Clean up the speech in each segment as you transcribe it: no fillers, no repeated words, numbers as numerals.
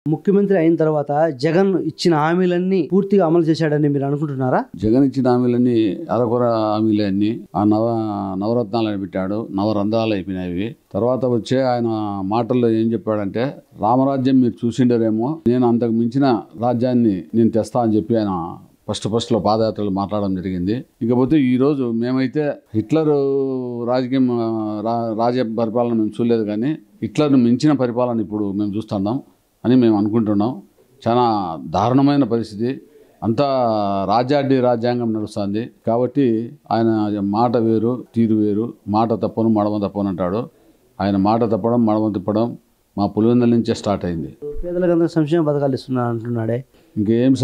ముఖ్యమంత్రి అయిన తర్వాత జగన్ ఇచ్చిన హామీలన్నీ పూర్తిగా అమలు చేశాడని మీరు అనుకుంటున్నారా? జగన్ ఇచ్చిన హామీలన్నీ అరకొర హామీలే అన్ని. ఆ నవరత్నాలు పెట్టాడు, నవరంధ్రాలు అయిపోయినాయి. తర్వాత వచ్చే ఆయన మాటల్లో ఏం చెప్పాడంటే, రామరాజ్యం మీరు చూసిండరేమో, నేను అంతకు మించిన రాజ్యాన్ని నేను తెస్తా అని చెప్పి ఆయన ఫస్ట్ లో పాదయాత్రలు మాట్లాడడం జరిగింది. ఇకపోతే ఈరోజు మేమైతే హిట్లర్ రాజకీయం రాజ్య పరిపాలన మేము చూడలేదు, కానీ హిట్లర్ను మించిన పరిపాలన ఇప్పుడు మేము చూస్తున్నాం అని మేము అనుకుంటున్నాం. చాలా దారుణమైన పరిస్థితి, అంతా రాజ్యాంగం నడుస్తుంది. కాబట్టి ఆయన మాట వేరు, తీరు వేరు. మాట తప్పను మడమ తప్పను అంటాడు. ఆయన మాట తప్పడం, మడమ తిప్పడం మా పులివెందుల నుంచే స్టార్ట్ అయింది. పేదలకు సంక్షేమ పథకాలు ఇస్తున్నా అంటున్నాడే, ఇంకేం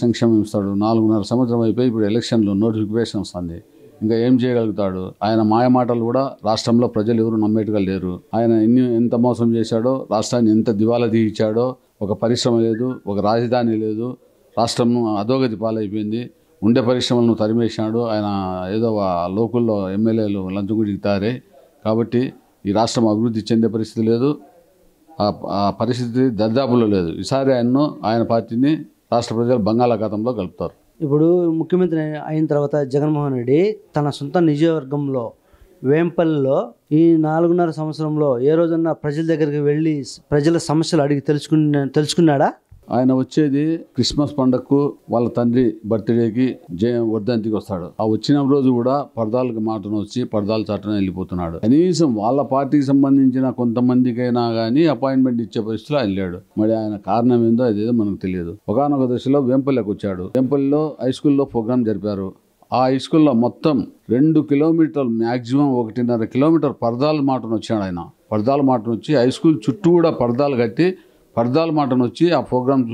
సంక్షేమం ఇస్తాడు? 4.5 సంవత్సరం అయిపోయి ఇప్పుడు ఎలక్షన్లో నోటిఫికేషన్ వస్తుంది. ఇంకా ఏం చేయగలుగుతాడు? ఆయన మాయ మాటలు కూడా రాష్ట్రంలో ప్రజలు ఎవరు నమ్మేట్టుగా లేరు. ఆయన ఎంత మోసం చేశాడో, రాష్ట్రాన్ని ఎంత దివాలా తీయించాడో, ఒక పరిశ్రమ లేదు, ఒక రాజధాని లేదు, రాష్ట్రం అధోగతి పాలైపోయింది. ఉండే పరిశ్రమలను తరిమేసినాడు. ఆయన ఏదో లోకల్లో ఎమ్మెల్యేలు లంచగుడితారే. కాబట్టి ఈ రాష్ట్రం అభివృద్ధి చెందే పరిస్థితి లేదు, ఆ పరిస్థితి దర్దాపులో లేదు. ఈసారి ఆయన పార్టీని రాష్ట్ర ప్రజలు బంగాళాఖాతంలో కలుపుతారు. ఇప్పుడు ముఖ్యమంత్రి అయిన తర్వాత జగన్మోహన్ రెడ్డి తన సొంత నియోజకవర్గంలో వేంపల్లిలో ఈ 4.5 సంవత్సరంలో ఏ రోజన్నా ప్రజల దగ్గరికి వెళ్ళి ప్రజల సమస్యలు అడిగి తెలుసుకున్నాడా? ఆయన వచ్చేది క్రిస్మస్ పండగకు, వాళ్ళ తండ్రి బర్త్డేకి, వర్ధంతికి వస్తాడు. ఆ వచ్చిన రోజు కూడా పరదాలకు మాటను వచ్చి పరదాల చాటున వెళ్ళిపోతున్నాడు. కనీసం వాళ్ళ పార్టీకి సంబంధించిన కొంతమందికైనా కానీ అపాయింట్మెంట్ ఇచ్చే పరిస్థితిలో ఆయన లేడు. మరి ఆయన కారణం ఏందో అదేదో మనకు తెలియదు. ఒకనొక దశలో వేంపల్లికి వచ్చాడు. వేంపల్లిలో హై స్కూల్లో ప్రోగ్రామ్ జరిపారు. ఆ హై స్కూల్లో మొత్తం 2 కిలోమీటర్లు, మ్యాక్సిమం 1.5 కిలోమీటర్ పరదాల మాటను వచ్చాడు. ఆయన పరదాల మాటను వచ్చి హై స్కూల్ చుట్టూ కూడా పరదాలు కట్టి పరదాల మాటను వచ్చి ఆ ప్రోగ్రామ్స్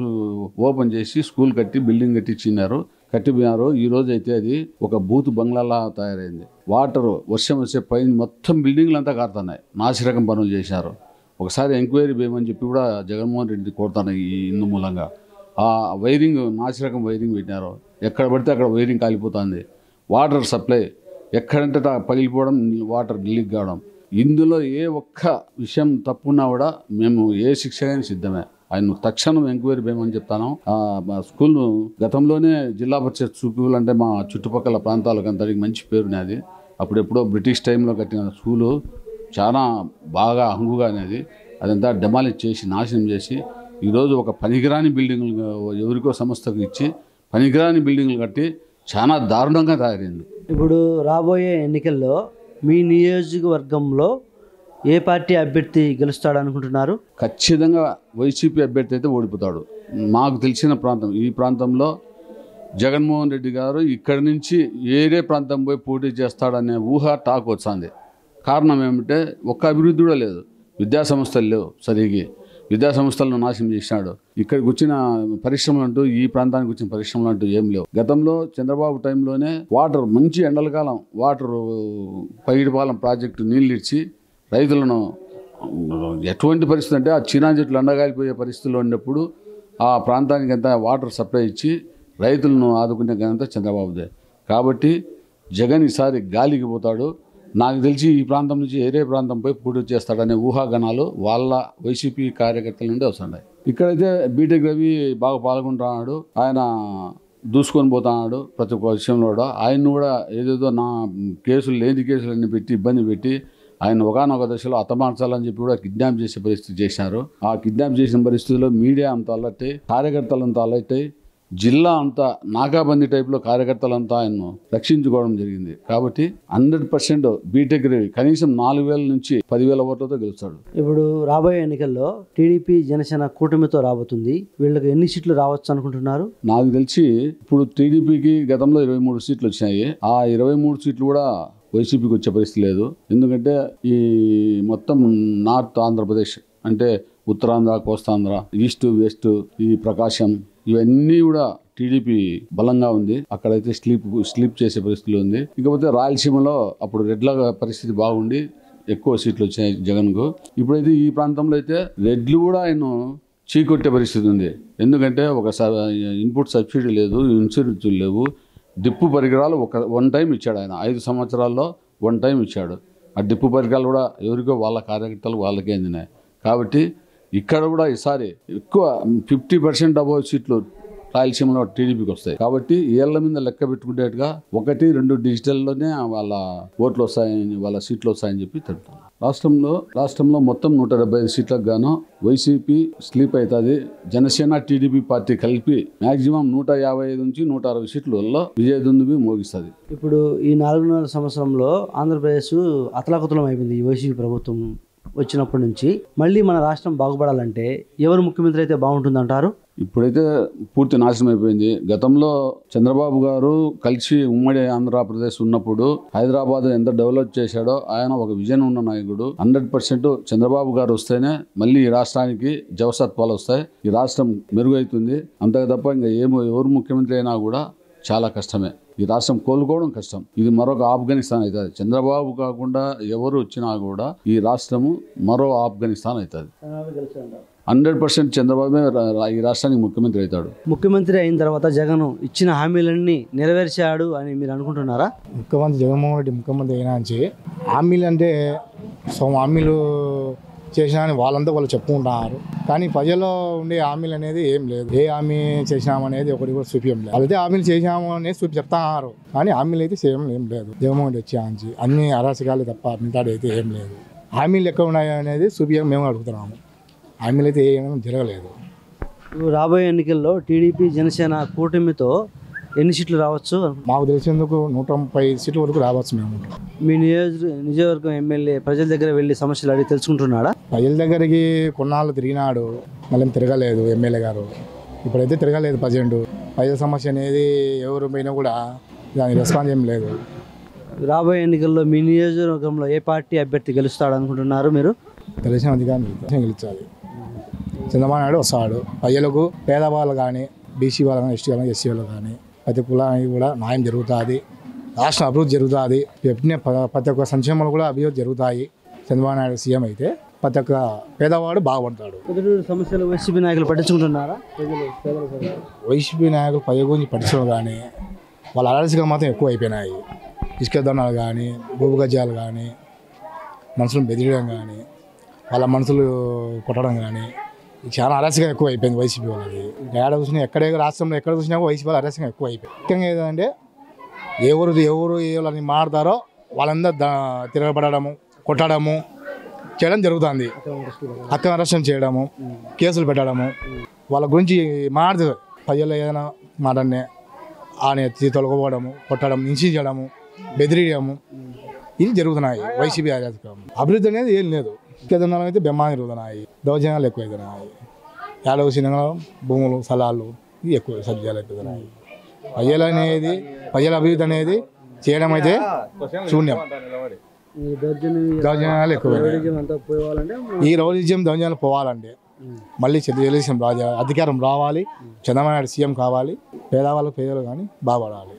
ఓపెన్ చేసి స్కూల్ కట్టి బిల్డింగ్ కట్టిపోయినారు. ఈ రోజు అయితే అది ఒక బూత్ బంగ్లాలా తయారైంది. వాటర్ వర్షం వచ్చే పైన మొత్తం బిల్డింగ్లు అంతా కారుతున్నాయి. నాసిరకం పనులు చేశారు. ఒకసారి ఎంక్వైరీ వేయమని చెప్పి కూడా జగన్మోహన్ రెడ్డి కోరుతాను. ఈ ఇందు మూలంగా ఆ వైరింగ్, నాసిరకం వైరింగ్ పెట్టినారు. ఎక్కడ పడితే అక్కడ వైరింగ్ కాలిపోతుంది. వాటర్ సప్లై ఎక్కడంటే పగిలిపోవడం, వాటర్ లీక్ కావడం. ఇందులో ఏ ఒక్క విషయం తప్పున్నా కూడా మేము ఏ శిక్షకైనా సిద్ధమే. ఆయన తక్షణం ఎంక్వైరీ వేయమని చెప్తాను. స్కూల్ను గతంలోనే జిల్లా పరిషత్ స్కూల్ అంటే మా చుట్టుపక్కల ప్రాంతాలకు అంతటికి మంచి పేరునేది. అప్పుడెప్పుడో బ్రిటిష్ టైంలో కట్టిన స్కూలు చాలా బాగా హంగుగా అనేది. అదంతా డెమాలిష్ చేసి నాశనం చేసి ఈరోజు ఒక పనికిరాని బిల్డింగ్లు ఎవరికో సంస్థకు ఇచ్చి పనికిరాని బిల్డింగ్లు కట్టి చాలా దారుణంగా తయారైంది. ఇప్పుడు రాబోయే ఎన్నికల్లో మీ నియోజకవర్గంలో ఏ పార్టీ అభ్యర్థి గెలుస్తాడు అనుకుంటున్నారు? ఖచ్చితంగా వైసీపీ అభ్యర్థి అయితే ఓడిపోతాడు. మాకు తెలిసిన ప్రాంతం, ఈ ప్రాంతంలో జగన్మోహన్ రెడ్డి గారు ఇక్కడి నుంచి ఏరే ప్రాంతం పోయి పోటీ చేస్తాడనే టాక్ వచ్చింది. కారణం ఏమిటంటే ఒక్క అభివృద్ధి కూడా లేదు. విద్యాసంస్థలు లేవు, సరిగ్గా విద్యాసంస్థలను నాశనం చేసినాడు. ఇక్కడికి వచ్చిన పరిశ్రమలు అంటూ, ఈ ప్రాంతానికి వచ్చిన పరిశ్రమలు అంటూ ఏం లేవు. గతంలో చంద్రబాబు టైంలోనే వాటర్, మంచి ఎండల కాలం వాటర్ పైడిపాలెం ప్రాజెక్టు నీళ్ళు ఇచ్చి రైతులను ఎటువంటి పరిస్థితి అంటే ఆ చీనా చెట్లు ఎండగాలిపోయే పరిస్థితుల్లో ఉన్నప్పుడు ఆ ప్రాంతానికి అంతా వాటర్ సప్లై ఇచ్చి రైతులను ఆదుకునే ఘనత చంద్రబాబుదే. కాబట్టి జగన్ ఈసారి గాలికి పోతాడు. నాకు తెలిసి ఈ ప్రాంతం నుంచి ఏరే ప్రాంతం పోయి పోటీ చేస్తాడనే ఊహాగణాలు వాళ్ళ వైసీపీ కార్యకర్తల నుండి వస్తున్నాయి. ఇక్కడైతే బీటెక్ రవి బాగా పాల్గొంటున్నాడు. ఆయన దూసుకొని పోతున్నాడు ప్రతి ఒక్క విషయంలో కూడా. ఆయన్ని కూడా ఏదేదో లేని కేసులన్నీ పెట్టి ఇబ్బంది పెట్టి ఆయన ఒకనొక దశలో హతమార్చాలని చెప్పి కూడా కిడ్నాప్ చేసే పరిస్థితి చేశారు. ఆ కిడ్నాప్ చేసిన పరిస్థితుల్లో మీడియా అంతా అలర్ట్, కార్యకర్తలంతా అలర్ట్, జిల్లా అంతా నాకాబందీ టైప్లో కార్యకర్తలంతా ఆయన్ను రక్షించుకోవడం జరిగింది. కాబట్టి 100% బీటెక్ రవి కనీసం 4,000 నుంచి 10,000 ఓట్లతో గెలుస్తాడు. ఇప్పుడు రాబోయే ఎన్నికల్లో టీడీపీ జనసేన కూటమితో రాబోతుంది. వీళ్ళకి ఎన్ని సీట్లు రావచ్చు అనుకుంటున్నారు? నాకు తెలిసి ఇప్పుడు టీడీపీకి గతంలో 23 సీట్లు వచ్చినాయి. ఆ 23 సీట్లు కూడా వైసీపీకి వచ్చే పరిస్థితి లేదు. ఎందుకంటే ఈ మొత్తం నార్త్ ఆంధ్రప్రదేశ్ అంటే ఉత్తరాంధ్ర, కోస్తాంధ్ర, ఈస్ట్, వెస్ట్, ఈ ప్రకాశం, ఇవన్నీ కూడా టీడీపీ బలంగా ఉంది. అక్కడైతే స్లీప్ చేసే పరిస్థితిలో ఉంది. ఇకపోతే రాయలసీమలో అప్పుడు రెడ్ల పరిస్థితి బాగుండి ఎక్కువ సీట్లు వచ్చాయి జగన్కు. ఇప్పుడైతే ఈ ప్రాంతంలో అయితే రెడ్లు కూడా ఆయన చీకొట్టే పరిస్థితి ఉంది. ఎందుకంటే ఒక ఇన్పుట్ సబ్సిడీ లేదు, ఇన్సూరెన్స్ లేవు, డిప్పు పరికరాలు వన్ టైం ఇచ్చాడు ఆయన. 5 సంవత్సరాల్లో 1 టైం ఇచ్చాడు. ఆ డిప్పు పరికరాలు కూడా ఎవరికో వాళ్ళ కార్యకర్తలు వాళ్ళకే అందినాయి. కాబట్టి ఇక్కడ కూడా ఈసారి ఎక్కువ 50% అబౌవ్ సీట్లు రాయలసీమలో టీడీపీకి వస్తాయి. కాబట్టి ఏళ్ల మీద లెక్క పెట్టుకునేట్టుగా 1-2 డిజిటల్లోనే వాళ్ళ ఓట్లు వస్తాయని, వాళ్ళ సీట్లు వస్తాయని చెప్పి తెలుపుతాను. రాష్ట్రంలో మొత్తం 175 సీట్లకు గాను వైసీపీ స్లీప్ అవుతుంది. జనసేన టీడీపీ పార్టీ కలిపి మాక్సిమం 155 నుంచి 160 సీట్లలో విజయదుందుబి మోగిస్తుంది. ఇప్పుడు ఈ 4.5 సంవత్సరంలో ఆంధ్రప్రదేశ్ అతలాకుతలం అయిపోయింది. ఈ వైసీపీ ప్రభుత్వం వచ్చినప్పటి నుంచి మళ్ళీ మన రాష్ట్రం బాగుపడాలంటే ఎవరు ముఖ్యమంత్రి అయితే బాగుంటుందంటారు? ఇప్పుడైతే పూర్తి నాశనం అయిపోయింది. గతంలో చంద్రబాబు గారు కలిసి ఉమ్మడి ఆంధ్రప్రదేశ్ ఉన్నప్పుడు హైదరాబాద్ ఎంత డెవలప్ చేశాడో, ఆయన ఒక విజన్ ఉన్న నాయకుడు. 100% చంద్రబాబు గారు వస్తేనే మళ్ళీ ఈ రాష్ట్రానికి జవసత్వాలు వస్తాయి, ఈ రాష్ట్రం మెరుగవుతుంది. అంతకు తప్ప ఇంకా ఎవరు ముఖ్యమంత్రి అయినా కూడా చాలా కష్టమే. ఈ రాష్ట్రం కోలుకోవడం కష్టం. ఇది మరొక ఆఫ్ఘనిస్తాన్ అవుతుంది. చంద్రబాబు కాకుండా ఎవరు వచ్చినా కూడా ఈ రాష్ట్రము మరో ఆఫ్ఘనిస్తాన్ అవుతుంది. 100% చంద్రబాబు ఈ రాష్ట్రానికి ముఖ్యమంత్రి అవుతాడు. ముఖ్యమంత్రి అయిన తర్వాత జగన్ ఇచ్చిన హామీలన్నీ నెరవేర్చాడు అని మీరు అనుకుంటున్నారా? ముఖ్యమంత్రి జగన్మోహన్ రెడ్డి ముఖ్యమంత్రి అయినా నుంచి హామీలు అంటే హామీలు చేసినా అని వాళ్ళంతా వాళ్ళు చెప్పుకుంటున్నారు. కానీ ప్రజల్లో ఉండే హామీలు అనేది ఏం లేదు. ఏ హామీ చేసినామనేది ఒకటి కూడా చూపించం లేదు. వాళ్ళైతే హామీలు చేసినాము అనేది చెప్తున్నారు, కానీ హామీలు అయితే చేయడం ఏం లేదు. జగన్మోహన్ రెడ్డి వచ్చి ఆంచి అన్ని అరాచకాలు తప్ప మిగతాడు అయితే ఏం లేదు. హామీలు ఎక్కడ ఉన్నాయి అనేది చూపించడం మేము అడుగుతున్నాము. హామీలు అయితే ఏం జరగలేదు. రాబోయే ఎన్నికల్లో టీడీపీ జనసేన కూటమితో ఎన్ని సీట్లు రావచ్చు? మాకు తెలిసేందుకు 130 సీట్ల వరకు రావచ్చు. మేము మీ నియోజకవర్గం ఎమ్మెల్యే ప్రజల దగ్గర వెళ్ళి సమస్యలు అడిగి తెలుసుకుంటున్నాడా? ప్రజల దగ్గరికి కొన్నాళ్ళు తిరిగినాడు, మళ్ళీ తిరగలేదు ఎమ్మెల్యే గారు. ఇప్పుడైతే తిరగలేదు. ప్రజల సమస్య అనేది ఎవరు పోయినా కూడా దానికి రెస్పాన్స్ ఏం లేదు. రాబోయే ఎన్నికల్లో మీ నియోజకవర్గంలో ఏ పార్టీ అభ్యర్థి గెలుస్తాడు అనుకుంటున్నారు మీరు? తెలిసిన అధికారం గెలిచాలి. చంద్రబాబు నాయుడు వస్తాడు. ప్రజలకు పేదవాళ్ళు కానీ, బీసీ వాళ్ళు కానీ, ఎస్టీ వాళ్ళు, ఎస్సీ వాళ్ళు కానీ ప్రతి కులానికి కూడా న్యాయం జరుగుతుంది. రాష్ట్రం అభివృద్ధి జరుగుతుంది. ప్రతి ఒక్క సంక్షేమాలు కూడా అభివృద్ధి జరుగుతాయి. చంద్రబాబు నాయుడు సీఎం అయితే ప్రతి ఒక్క పేదవాడు బాగుపడతాడు. సమస్యలు వైసీపీ నాయకులు పట్టించుకుంటున్నారా? వైసీపీ నాయకులు ప్రజల గురించి పట్టించుకోవడం కానీ వాళ్ళ అలసిగా మాత్రం ఎక్కువ అయిపోయినాయి. ఇసుక దొంగలు కానీ, భూమి గజ్జాలు కానీ, మనుషులను బెదిరియడం కానీ, వాళ్ళ మనుషులు కొట్టడం కానీ చాలా అరాచకం ఎక్కువ అయిపోయింది వైసీపీ వాళ్ళది. ఏడ చూసినా రాష్ట్రంలో ఎక్కడ చూసినా వైసీపీ వాళ్ళు అరాచకం ఎక్కువ అయిపోయింది. ముఖ్యంగా ఏంటంటే ఎవరు వాళ్ళని మాడతారో వాళ్ళందరూ తిరగబడము, కొట్టడము చేయడం జరుగుతుంది. అక్రమ అరెస్టులు చేయడము, కేసులు పెట్టడము, వాళ్ళ గురించి మాట్లాడుతుంది. ప్రజలు ఏదైనా మాటనే ఆయన తొలగపోవడము, కొట్టడం, హింసించడము, బెదిరియడము ఇది జరుగుతున్నాయి వైసీపీ అరాచకం. అభివృద్ధి అనేది ఏం లేదు. ఇసుక అయితే బెమ్మాని జరుగుతున్నాయి. దౌర్జన్యాలు ఎక్కువ అవుతున్నాయి. యాదవ సినిమాలో భూములు, స్థలాలు ఇవి ఎక్కువ సబ్జాలు అవుతున్నాయి. ప్రజల అభివృద్ధి అనేది చేయడం అయితే శూన్యం. దౌర్జన్యాలు ఎక్కువ. ఈ రౌడిజం దౌర్జన్యాలు పోవాలంటే మళ్ళీ తెలుగుదేశం అధికారం రావాలి. చంద్రబాబు నాయుడు సీఎం కావాలి. పేదవాళ్ళు కానీ బాగుపడాలి.